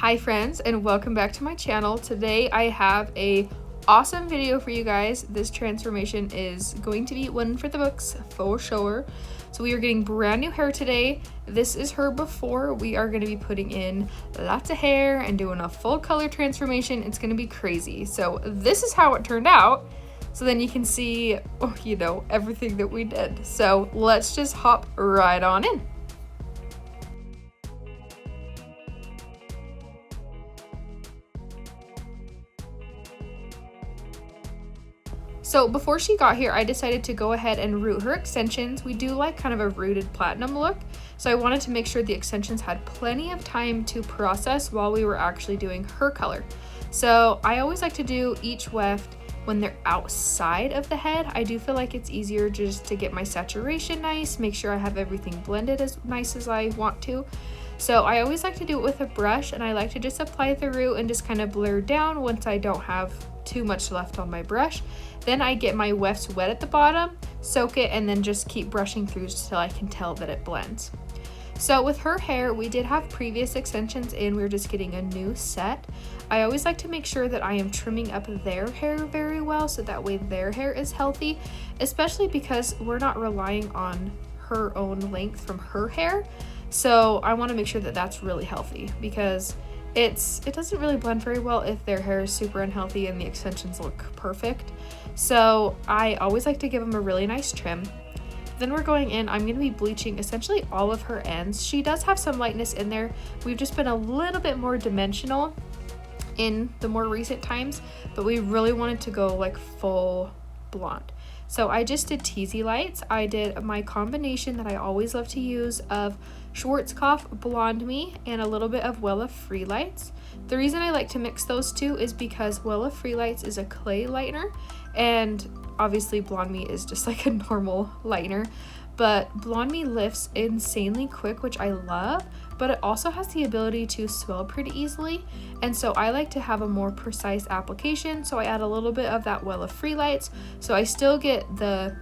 Hi friends, and welcome back to my channel. Today I have a awesome video for you guys. This transformation is going to be one for the books, for sure. So we are getting brand new hair today. This is her before. We are going to be putting in lots of hair and doing a full color transformation. It's going to be crazy. So this is how it turned out. So then you can see, everything that we did. So let's just hop right on in. So before she got here, I decided to go ahead and root her extensions. We do like kind of a rooted platinum look. So I wanted to make sure the extensions had plenty of time to process while we were actually doing her color. So I always like to do each weft when they're outside of the head. I do feel like it's easier just to get my saturation nice, make sure I have everything blended as nice as I want to. So I always like to do it with a brush, and I like to just apply the root and just kind of blur down once I don't have too much left on my brush. Then I get my wefts wet at the bottom, soak it, and then just keep brushing through till I can tell that it blends. So with her hair, we did have previous extensions in, we were just getting a new set. I always like to make sure that I am trimming up their hair very well so that way their hair is healthy, especially because we're not relying on her own length from her hair. So I want to make sure that that's really healthy, because it doesn't really blend very well if their hair is super unhealthy and the extensions look perfect. So I always like to give them a really nice trim. Then we're going in, I'm going to be bleaching essentially all of her ends. She does have some lightness in there. We've just been a little bit more dimensional in the more recent times, but we really wanted to go like full blonde. So I just did teasy lights. I did my combination that I always love to use of Schwarzkopf Blonde Me and a little bit of Wella Free Lights. The reason I like to mix those two is because Wella Free Lights is a clay lightener, and obviously Blonde Me is just like a normal lightener, but Blonde Me lifts insanely quick, which I love, but it also has the ability to swell pretty easily, and so I like to have a more precise application, so I add a little bit of that Wella Free Lights, so I still get the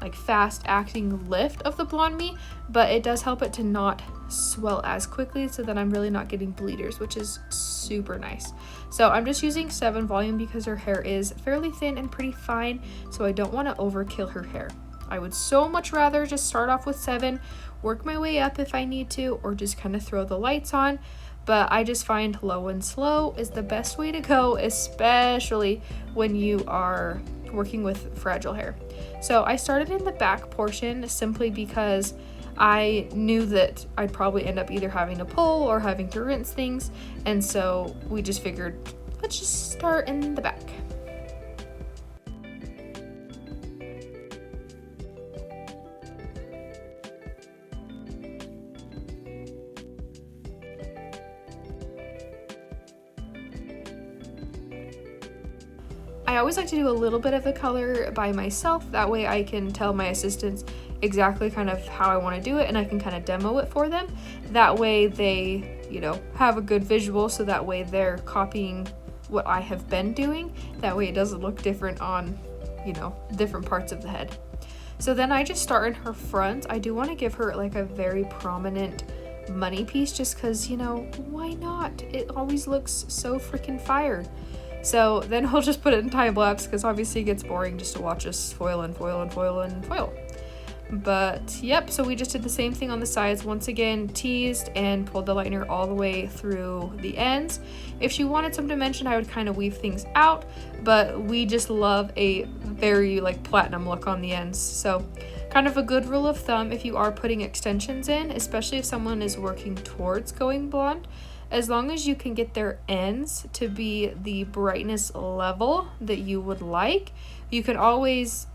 like fast acting lift of the Blonde Me, but it does help it to not swell as quickly, so that I'm really not getting bleeders, which is super nice. So I'm just using 7 volume because her hair is fairly thin and pretty fine, so I don't want to overkill her hair. I would so much rather just start off with 7, work my way up if I need to, or just kind of throw the lights on, but I just find low and slow is the best way to go, especially when you are working with fragile hair. So I started in the back portion simply because I knew that I'd probably end up either having to pull or having to rinse things, and so we just figured, let's just start in the back. I always like to do a little bit of the color by myself, that way I can tell my assistants exactly kind of how I want to do it, and I can kind of demo it for them. That way they, have a good visual, so that way they're copying what I have been doing. That way it doesn't look different on, different parts of the head. So then I just start in her front. I do want to give her like a very prominent money piece, just because, why not? It always looks so freaking fire. So then we'll just put it in time lapse, because obviously it gets boring just to watch us foil and foil and foil and foil. But yep, so we just did the same thing on the sides. Once again, teased and pulled the lightener all the way through the ends. If she wanted some dimension, I would kind of weave things out, but we just love a very like platinum look on the ends. So kind of a good rule of thumb if you are putting extensions in, especially if someone is working towards going blonde, as long as you can get their ends to be the brightness level that you would like, you can always,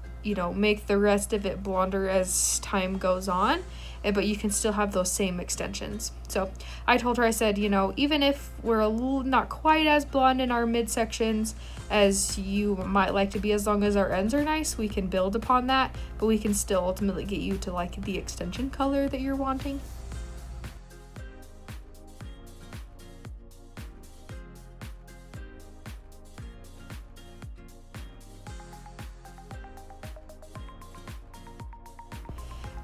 make the rest of it blonder as time goes on, but you can still have those same extensions. So I told her, I said, even if we're not quite as blonde in our midsections as you might like to be, as long as our ends are nice, we can build upon that, but we can still ultimately get you to like the extension color that you're wanting.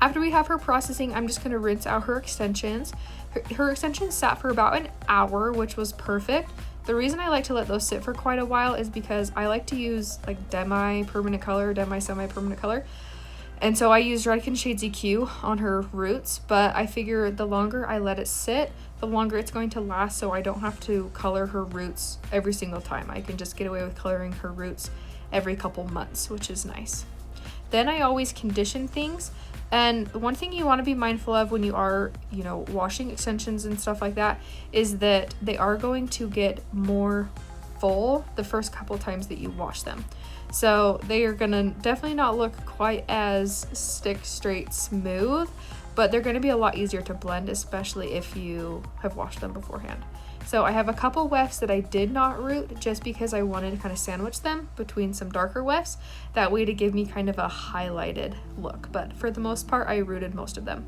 After we have her processing, I'm just going to rinse out her extensions. Her extensions sat for about an hour, which was perfect. The reason I like to let those sit for quite a while is because I like to use like demi-permanent color, semi-permanent color. And so I used Redken Shades EQ on her roots, but I figure the longer I let it sit, the longer it's going to last, so I don't have to color her roots every single time. I can just get away with coloring her roots every couple months, which is nice. Then I always condition things. And one thing you want to be mindful of when you are, washing extensions and stuff like that is that they are going to get more full the first couple times that you wash them. So they are gonna definitely not look quite as stick straight smooth, but they're gonna be a lot easier to blend, especially if you have washed them beforehand. So I have a couple wefts that I did not root just because I wanted to kind of sandwich them between some darker wefts, that way to give me kind of a highlighted look. But for the most part, I rooted most of them.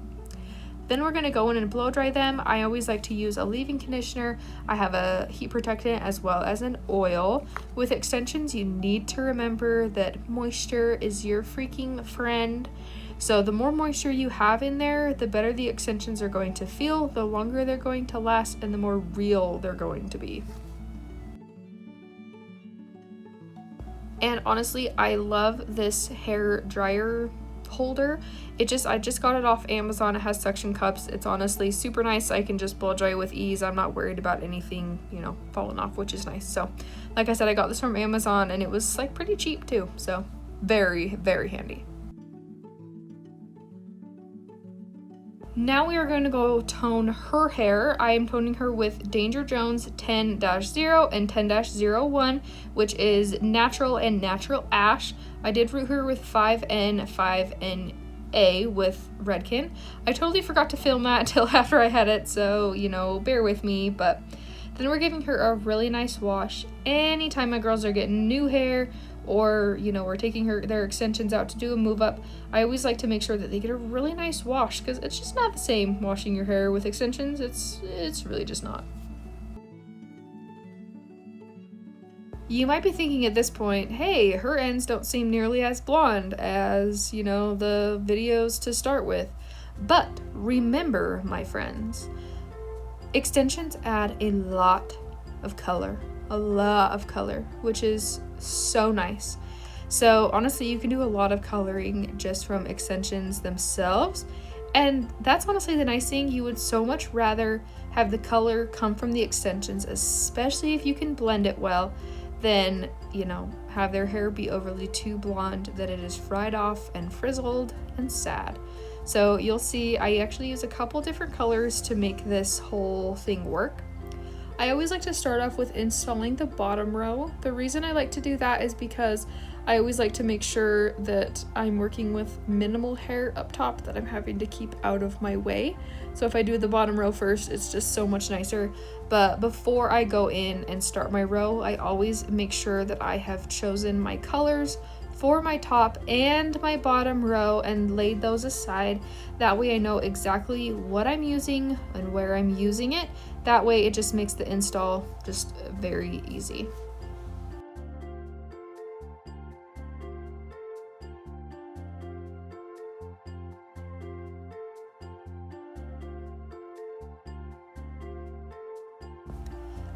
Then we're gonna go in and blow dry them. I always like to use a leave-in conditioner. I have a heat protectant as well as an oil. With extensions, you need to remember that moisture is your freaking friend. So the more moisture you have in there, the better the extensions are going to feel, the longer they're going to last, and the more real they're going to be. And honestly, I love this hair dryer holder. I just got it off Amazon. It has suction cups. It's honestly super nice. I can just blow dry with ease. I'm not worried about anything, falling off, which is nice. So like I said, I got this from Amazon and it was like pretty cheap too. So very, very handy. Now we are going to go tone her hair. I am toning her with Danger Jones 10-0 and 10-01, which is natural and natural ash. I did root her with 5N, 5NA with Redken. I totally forgot to film that until after I had it, so, bear with me. But then we're giving her a really nice wash. Anytime my girls are getting new hair, or we're taking their extensions out to do a move up, I always like to make sure that they get a really nice wash, because it's just not the same washing your hair with extensions. It's really just not. You might be thinking at this point, hey, her ends don't seem nearly as blonde as the videos to start with. But remember, my friends, extensions add a lot of color, which is so nice. So honestly, you can do a lot of coloring just from extensions themselves, and that's honestly the nice thing. You would so much rather have the color come from the extensions, especially if you can blend it well, than have their hair be overly too blonde that it is fried off and frizzled and sad. So you'll see I actually use a couple different colors to make this whole thing work. I always like to start off with installing the bottom row. The reason I like to do that is because I always like to make sure that I'm working with minimal hair up top that I'm having to keep out of my way. So if I do the bottom row first, it's just so much nicer. But before I go in and start my row, I always make sure that I have chosen my colors for my top and my bottom row and laid those aside. That way I know exactly what I'm using and where I'm using it. That way it just makes the install just very easy.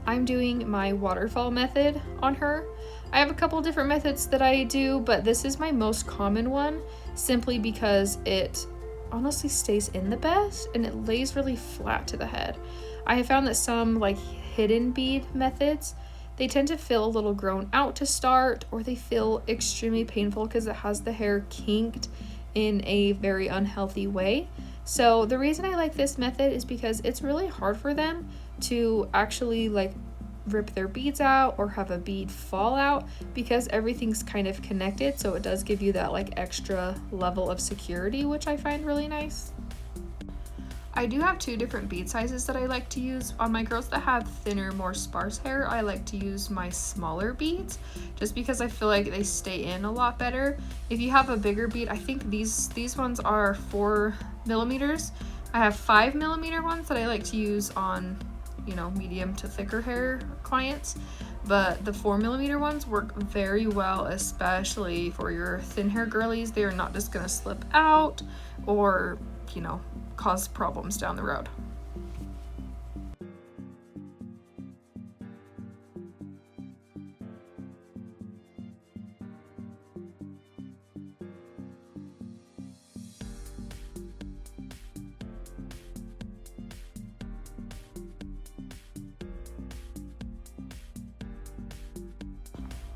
I'm doing my waterfall method on her. I have a couple different methods that I do, but this is my most common one simply because it honestly stays in the best and it lays really flat to the head. I have found that some like hidden bead methods, they tend to feel a little grown out to start, or they feel extremely painful because it has the hair kinked in a very unhealthy way. So the reason I like this method is because it's really hard for them to actually like rip their beads out or have a bead fall out, because everything's kind of connected. So it does give you that like extra level of security, which I find really nice. I do have two different bead sizes that I like to use. On my girls that have thinner, more sparse hair, I like to use my smaller beads just because I feel like they stay in a lot better. If you have a bigger bead, I think these ones are 4mm. I have 5mm ones that I like to use on, you know, medium to thicker hair clients, but the 4mm ones work very well, especially for your thin hair girlies. They are not just gonna slip out or, you know, cause problems down the road.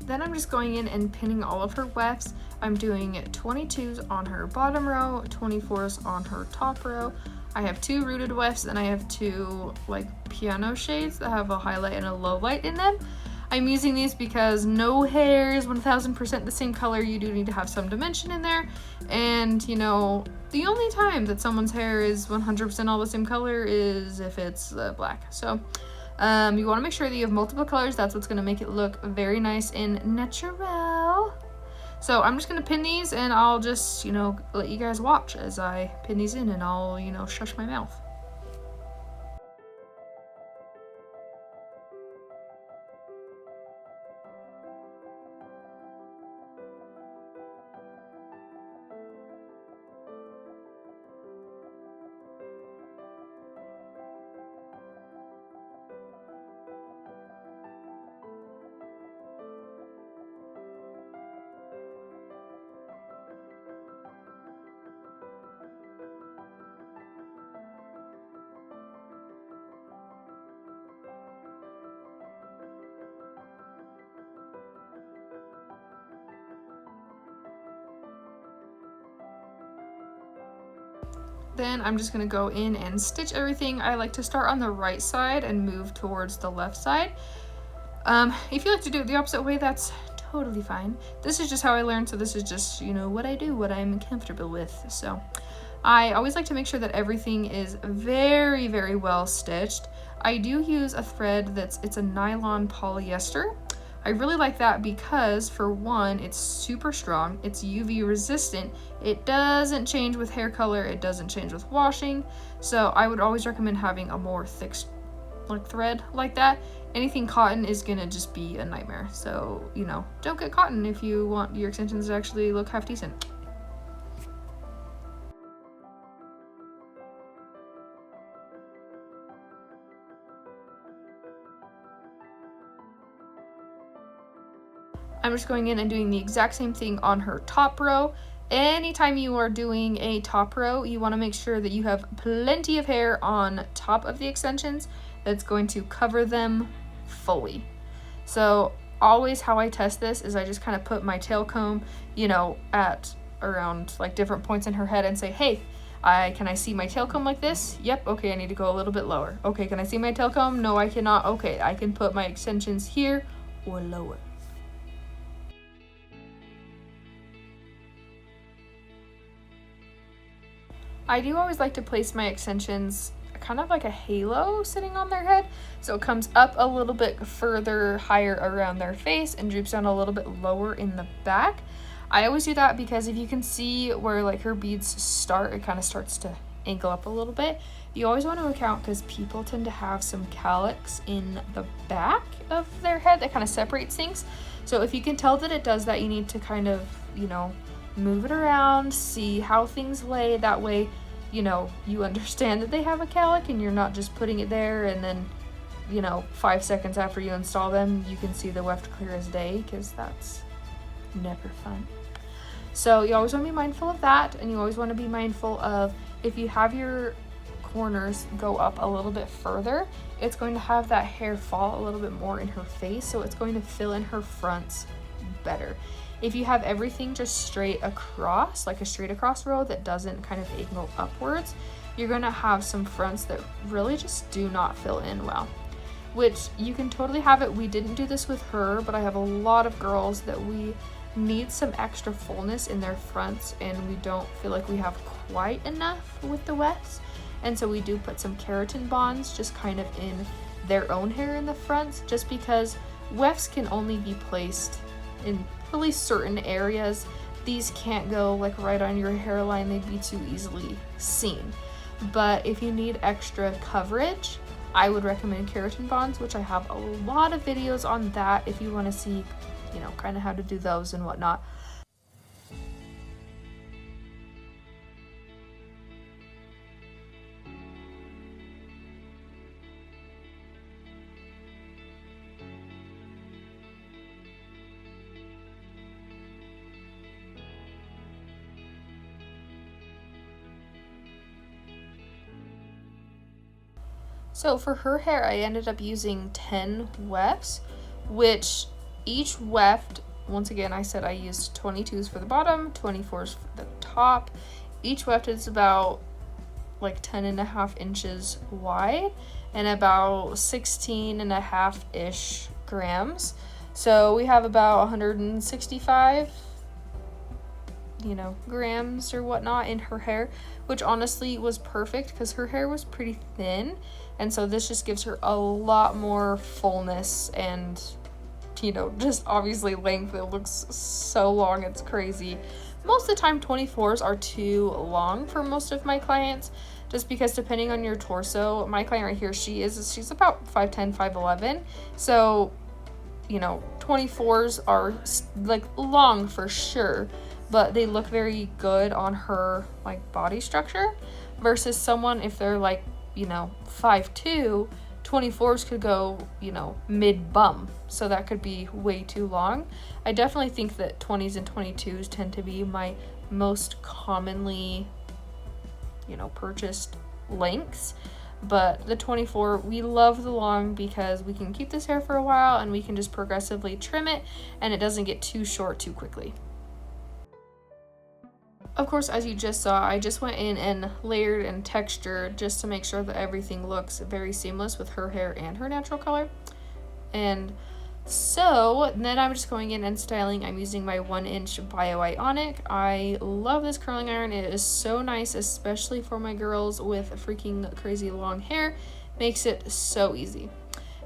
Then I'm just going in and pinning all of her wefts. I'm doing 22s on her bottom row, 24s on her top row. I have 2 rooted wefts and I have 2 like piano shades that have a highlight and a low light in them. I'm using these because no hair is 1000% the same color. You do need to have some dimension in there. And you know, the only time that someone's hair is 100% all the same color is if it's black. So you want to make sure that you have multiple colors. That's what's going to make it look very nice and natural. So I'm just going to pin these and I'll just, you know, let you guys watch as I pin these in, and I'll, you know, shush my mouth. Then I'm just gonna go in and stitch everything. I like to start on the right side and move towards the left side. If you like to do it the opposite way, that's totally fine. This is just how I learned, so this is just, you know, what I do, what I'm comfortable with. So I always like to make sure that everything is very, very well stitched. I do use a thread it's a nylon polyester. I really like that because, for one, it's super strong, it's UV resistant, it doesn't change with hair color, it doesn't change with washing, so I would always recommend having a more thick like thread like that. Anything cotton is gonna just be a nightmare, so, you know, don't get cotton if you want your extensions to actually look half decent. I'm just going in and doing the exact same thing on her top row. Anytime you are doing a top row, you want to make sure that you have plenty of hair on top of the extensions that's going to cover them fully. So always how I test this is I just kind of put my tail comb, you know, at around like different points in her head and say, hey, can I see my tail comb like this? Yep, okay, I need to go a little bit lower. Okay, can I see my tail comb? No, I cannot. Okay, I can put my extensions here or lower. I do always like to place my extensions kind of like a halo sitting on their head, so it comes up a little bit further higher around their face and droops down a little bit lower in the back. I always do that because if you can see where like her beads start, it kind of starts to angle up a little bit. You always want to account because people tend to have some calyx in the back of their head that kind of separates things. So if you can tell that it does that, you need to kind of, you know, move it around, see how things lay. That way, you know, you understand that they have a calic and you're not just putting it there and then, you know, 5 seconds after you install them, you can see the weft clear as day, because that's never fun. So you always want to be mindful of that, and you always want to be mindful of if you have your corners go up a little bit further, it's going to have that hair fall a little bit more in her face, so it's going to fill in her fronts better. If you have everything just straight across, like a straight across row that doesn't kind of angle upwards, you're going to have some fronts that really just do not fill in well, which you can totally have it. We didn't do this with her, but I have a lot of girls that we need some extra fullness in their fronts and we don't feel like we have quite enough with the wefts, and so we do put some keratin bonds just kind of in their own hair in the fronts, just because wefts can only be placed in really certain areas. These can't go like right on your hairline, they'd be too easily seen. But if you need extra coverage, I would recommend keratin bonds, which I have a lot of videos on that if you want to see, you know, kind of how to do those and whatnot. So for her hair, I ended up using 10 wefts, which each weft, once again, I said I used 22s for the bottom, 24s for the top. Each weft is about like 10.5 inches wide and about 16.5-ish grams. So we have about 165, grams or whatnot in her hair, which honestly was perfect because her hair was pretty thin. And so this just gives her a lot more fullness and, just obviously length. It looks so long, it's crazy. Most of the time 24s are too long for most of my clients, just because depending on your torso, my client right here, she's about 5'10", 5'11". So, 24s are like long for sure, but they look very good on her like body structure, versus someone if they're like, 5'2", 24s could go, mid bum. So that could be way too long. I definitely think that 20s and 22s tend to be my most commonly, purchased lengths. But the 24, we love the long because we can keep this hair for a while and we can just progressively trim it and it doesn't get too short too quickly. Of course, as you just saw, I just went in and layered and textured just to make sure that everything looks very seamless with her hair and her natural color. And so then I'm just going in and styling. I'm using my 1-inch Bio-Ionic. I love this curling iron. It is so nice, especially for my girls with freaking crazy long hair. Makes it so easy.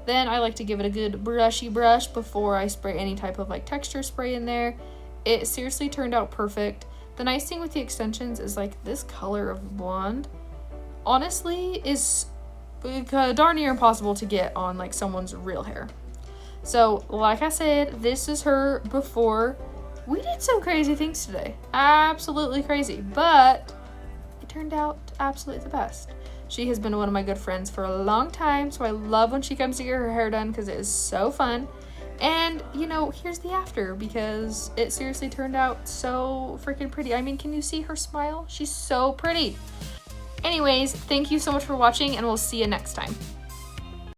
Then I like to give it a good brushy brush before I spray any type of like texture spray in there. It seriously turned out perfect. The nice thing with the extensions is like this color of blonde honestly is darn near impossible to get on like someone's real hair. So like I said, this is her before. We did some crazy things today, absolutely crazy, but it turned out absolutely the best. She has been one of my good friends for a long time, so I love when she comes to get her hair done because it is so fun. And, here's the after, because it seriously turned out so freaking pretty. I mean, can you see her smile? She's so pretty. Anyways, thank you so much for watching, and we'll see you next time.